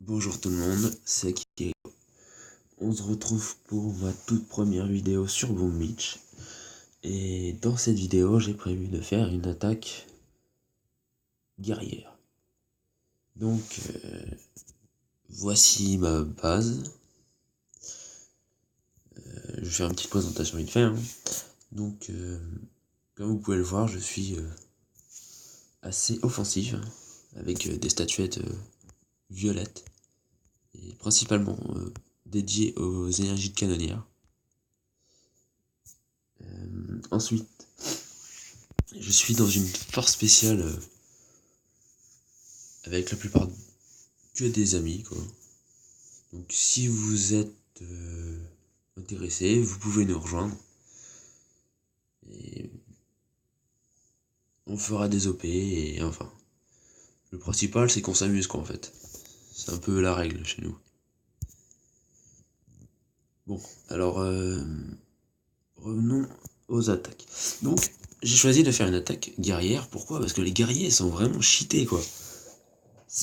Bonjour tout le monde, c'est Kike. On se retrouve pour ma toute première vidéo sur Boom Beach. Et dans cette vidéo, j'ai prévu de faire une attaque guerrière. Donc, voici ma base. Je vais faire une petite présentation vite fait. Donc, comme vous pouvez le voir, je suis assez offensif, avec des statuettes violettes. Et principalement dédiées aux énergies de canonnière. Ensuite, je suis dans une force spéciale avec la plupart que des amis, quoi. Donc si vous êtes intéressé, vous pouvez nous rejoindre. Et on fera des OP et enfin. Le principal c'est qu'on s'amuse, quoi, en fait. C'est un peu la règle chez nous. Bon, alors revenons aux attaques. Donc, j'ai choisi de faire une attaque guerrière. Pourquoi? Parce que les guerriers sont vraiment cheatés, quoi.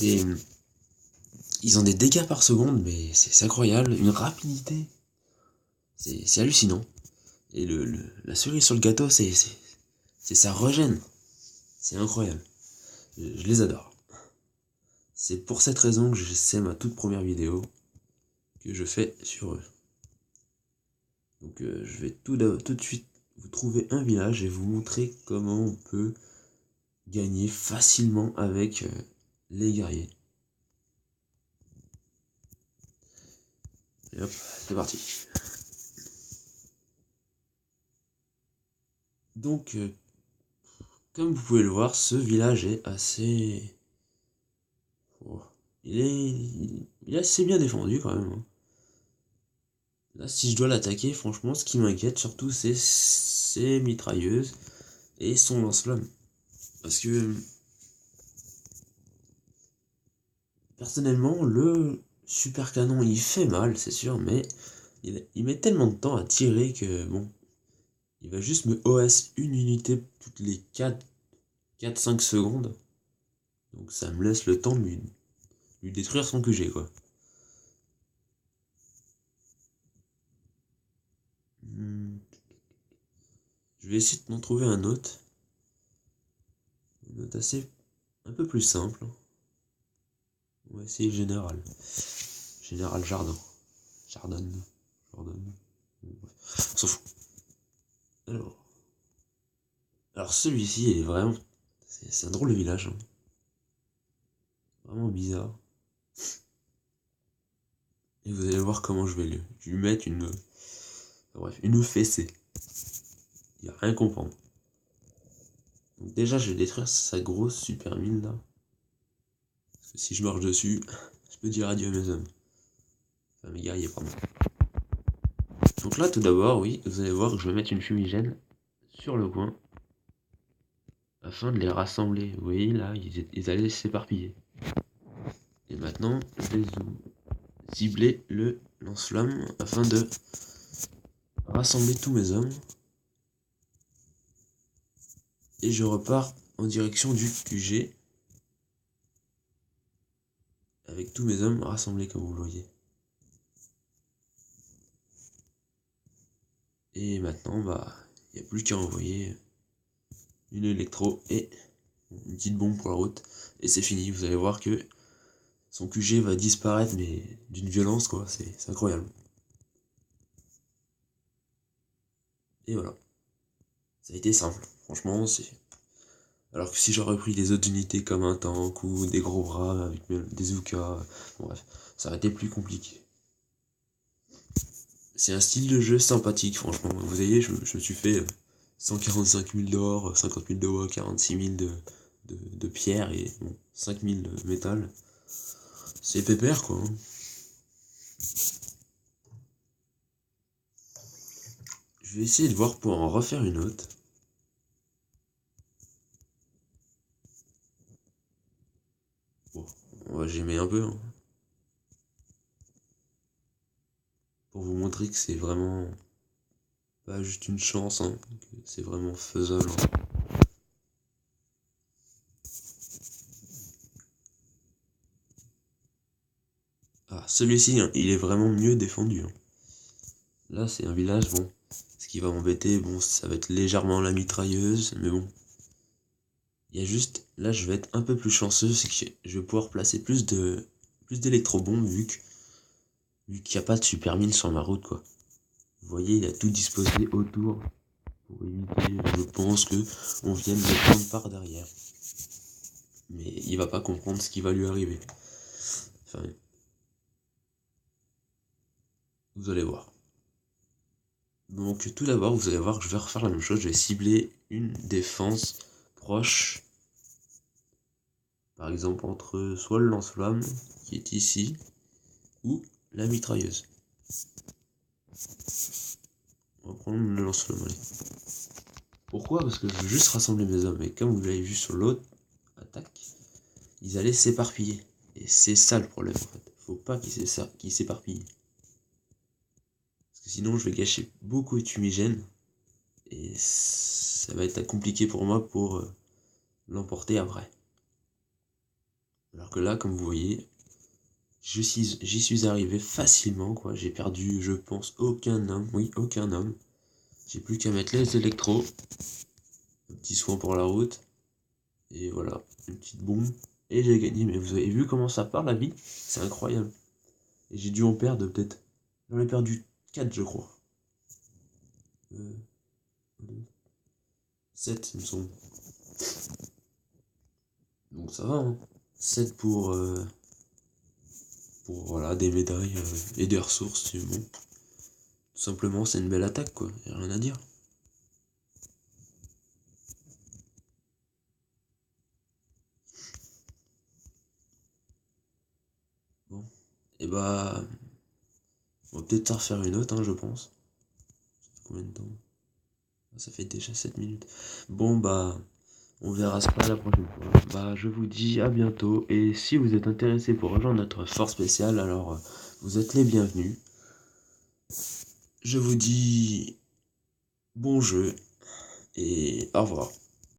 Ils ont des dégâts par seconde, mais c'est incroyable. Une rapidité. C'est hallucinant. Et la cerise sur le gâteau, c'est ça régène. C'est incroyable. Je les adore. C'est pour cette raison que c'est ma toute première vidéo que je fais sur eux. Donc je vais tout de suite vous trouver un village et vous montrer comment on peut gagner facilement avec les guerriers. Et hop, c'est parti. Donc, comme vous pouvez le voir, ce village est assez... Oh, il est assez bien défendu quand même. Là, si je dois l'attaquer, franchement, ce qui m'inquiète surtout, c'est ses mitrailleuses et son lance-flamme. Parce que, personnellement, le super canon, il fait mal, c'est sûr, mais il met tellement de temps à tirer que, bon, il va juste me OS une unité toutes les 4-5 secondes. Donc ça me laisse le temps de lui détruire son QG, quoi. Je vais essayer de m'en trouver un autre. Un autre assez... un peu plus simple. On va essayer Général. Général Jardin. Jardin. On s'en fout. Alors celui-ci est vraiment... C'est un drôle de village. Vraiment bizarre. Et vous allez voir comment je vais lui mettre une... Bref, une fessée. Il va rien comprendre. Donc déjà, je vais détruire sa grosse super mine là. Parce que si je marche dessus, je peux dire adieu à mes hommes. Enfin, mes guerriers, pardon. Donc là, tout d'abord, oui, vous allez voir que je vais mettre une fumigène sur le coin. Afin de les rassembler. Vous voyez, là, ils allaient s'éparpiller. Et maintenant, je vais cibler le lance-flamme afin de rassembler tous mes hommes. Et je repars en direction du QG. Avec tous mes hommes rassemblés, comme vous le voyez. Et maintenant, bah, il n'y a plus qu'à envoyer une électro et une petite bombe pour la route. Et c'est fini, vous allez voir que son QG va disparaître, mais d'une violence, quoi, c'est incroyable. Et voilà. Ça a été simple, franchement, c'est... Alors que si j'aurais pris des autres unités comme un tank ou des gros bras avec des Zouka, bon, bref, ça aurait été plus compliqué. C'est un style de jeu sympathique, franchement. Vous voyez, je me suis fait 145 000 d'or, 50 000 de bois, 46 000 de pierre et bon, 5 000 de métal. C'est pépère, quoi. Je vais essayer de voir pour en refaire une autre. Bon, on va gémer un peu. Pour vous montrer que c'est vraiment pas juste une chance, que c'est vraiment faisable. celui-ci, hein, il est vraiment mieux défendu. Hein. Là, c'est un village, bon. Ce qui va m'embêter, bon, ça va être légèrement la mitrailleuse, mais bon. Il y a juste, là, je vais être un peu plus chanceux, c'est que je vais pouvoir placer plus d'électrobombes, vu qu'il n'y a pas de super mine sur ma route, quoi. Vous voyez, il a tout disposé autour pour éviter, je pense, que on vienne le prendre par derrière. Mais il va pas comprendre ce qui va lui arriver. Enfin, vous allez voir. Donc tout d'abord, vous allez voir que je vais refaire la même chose. Je vais cibler une défense proche. Par exemple, entre soit le lance-flamme, qui est ici, ou la mitrailleuse. On va prendre le lance-flamme, allez. Pourquoi? Parce que je veux juste rassembler mes hommes. Et comme vous l'avez vu sur l'autre attaque, ils allaient s'éparpiller. Et c'est ça le problème, en fait. Faut pas qu'ils s'éparpillent. Parce que sinon, je vais gâcher beaucoup de fumigène. Et ça va être compliqué pour moi pour l'emporter après. Alors que là, comme vous voyez, j'y suis arrivé facilement, quoi. J'ai perdu, je pense, aucun homme. Oui, aucun homme. J'ai plus qu'à mettre les électros. Un petit soin pour la route. Et voilà, une petite bombe. Et j'ai gagné. Mais vous avez vu comment ça part, la vie? C'est incroyable. Et j'ai dû en perdre peut-être. J'en ai perdu 4, je crois. 7, il me semble. Donc ça va, hein. 7 pour voilà, des médailles et des ressources, c'est bon. Tout simplement, c'est une belle attaque, quoi. Y a rien à dire. Bon. Et bah... on va peut-être en refaire une autre, hein, je pense. Ça fait combien de temps? Ça fait déjà 7 minutes. Bon, bah... on verra ça la prochaine fois. Bah, je vous dis à bientôt. Et si vous êtes intéressé pour rejoindre notre force spéciale, alors vous êtes les bienvenus. Je vous dis bon jeu et au revoir.